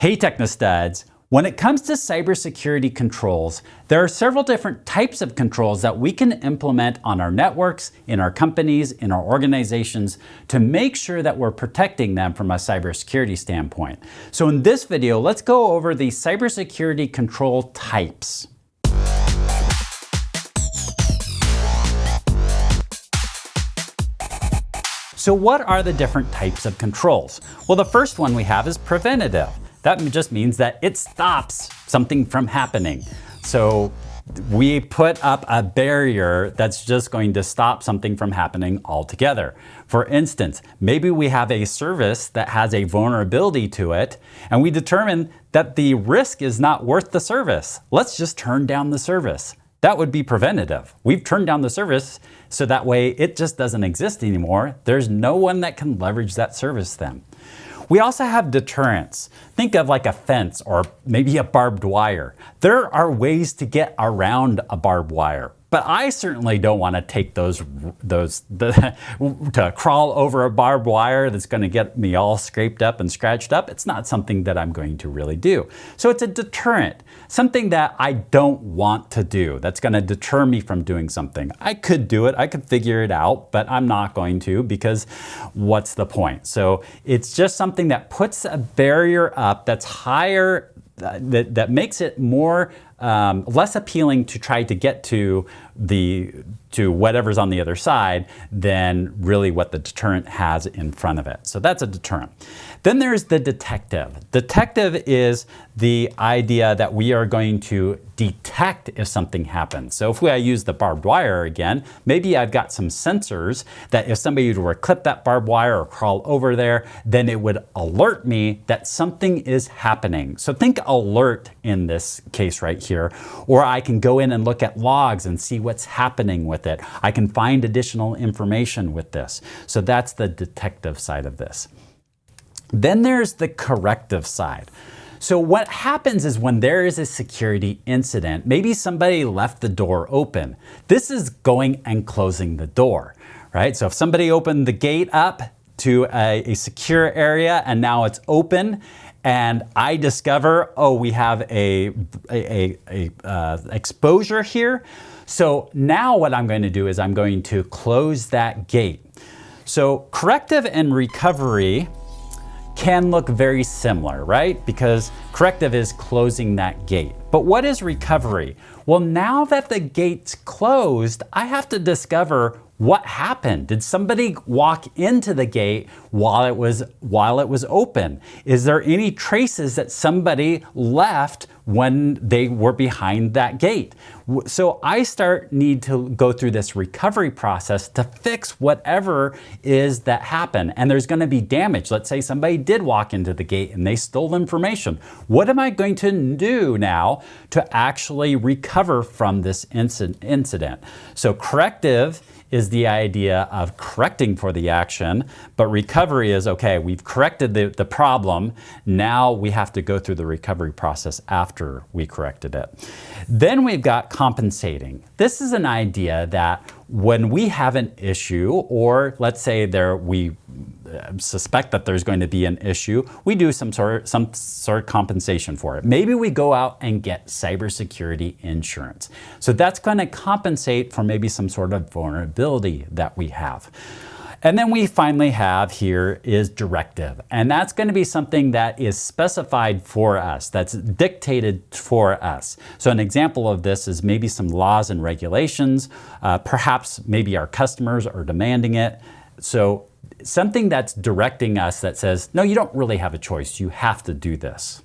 Hey Technostuds! When it comes to cybersecurity controls, there are several different types of controls that we can implement on our networks, in our companies, in our organizations to make sure that we're protecting them from a cybersecurity standpoint. So in this video, let's go over the cybersecurity control types. So what are the different types of controls? Well, the first one we have is preventative. That just means that it stops something from happening. So we put up a barrier that's just going to stop something from happening altogether. For instance, maybe we have a service that has a vulnerability to it, and we determine that the risk is not worth the service. Let's just turn down the service. That would be preventative. We've turned down the service so that way it just doesn't exist anymore. There's no one that can leverage that service then. We also have deterrents. Think of like a fence or maybe a barbed wire. There are ways to get around a barbed wire, but I certainly don't want to take to crawl over a barbed wire that's going to get me all scraped up and scratched up. It's not something that I'm going to really do. So it's a deterrent, something that I don't want to do, that's going to deter me from doing something. I could do it, I could figure it out, but I'm not going to because what's the point? So it's just something that puts a barrier up that's higher, that makes it more less appealing to try to get to whatever's on the other side than really what the deterrent has in front of it. So that's a deterrent. Then there's the detective. Detective is the idea that we are going to detect if something happens. So if I use the barbed wire again, maybe I've got some sensors that if somebody were to clip that barbed wire or crawl over there, then it would alert me that something is happening. So think alert in this case right here, or I can go in and look at logs and see what's happening with it. I can find additional information with this. So that's the detective side of this. Then there's the corrective side. So what happens is when there is a security incident, maybe somebody left the door open. This is going and closing the door, right? So if somebody opened the gate up to a secure area and now it's open, and I discover, oh, we have a exposure here. So now what I'm going to do is I'm going to close that gate. So corrective and recovery can look very similar, right? Because corrective is closing that gate. But what is recovery? Well, now that the gate's closed, I have to discover what happened. Did somebody walk into the gate while it was open? Is there any traces that somebody left when they were behind that gate? So I need to go through this recovery process to fix whatever is that happened. And there's going to be damage. Let's say somebody did walk into the gate and they stole information. What am I going to do now to actually recover from this incident? So corrective is the idea of correcting for the action, but recovery is, okay, we've corrected the problem, now we have to go through the recovery process after we corrected it. Then we've got compensating. This is an idea that when we have an issue, or let's say we suspect that there's going to be an issue, we do some sort of compensation for it. Maybe we go out and get cybersecurity insurance. So that's going to compensate for maybe some sort of vulnerability that we have. And then we finally have here is directive. And that's going to be something that is specified for us, that's dictated for us. So an example of this is maybe some laws and regulations, perhaps maybe our customers are demanding it. So something that's directing us that says, no, you don't really have a choice, you have to do this.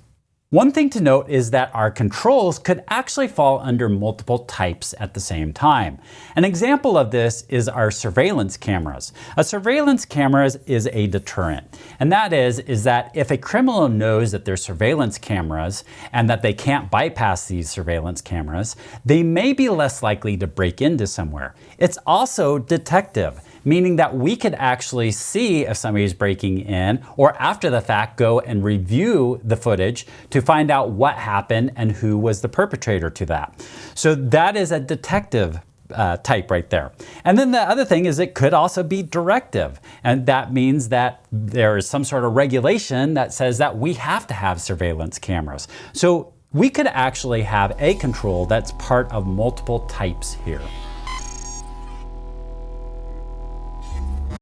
One thing to note is that our controls could actually fall under multiple types at the same time. An example of this is our surveillance cameras. A surveillance camera is a deterrent. And that is that if a criminal knows that there's surveillance cameras and that they can't bypass these surveillance cameras, they may be less likely to break into somewhere. It's also detective, meaning that we could actually see if somebody's breaking in, or after the fact go and review the footage to find out what happened and who was the perpetrator to that. So that is a detective type right there. And then the other thing is it could also be directive. And that means that there is some sort of regulation that says that we have to have surveillance cameras. So we could actually have a control that's part of multiple types here.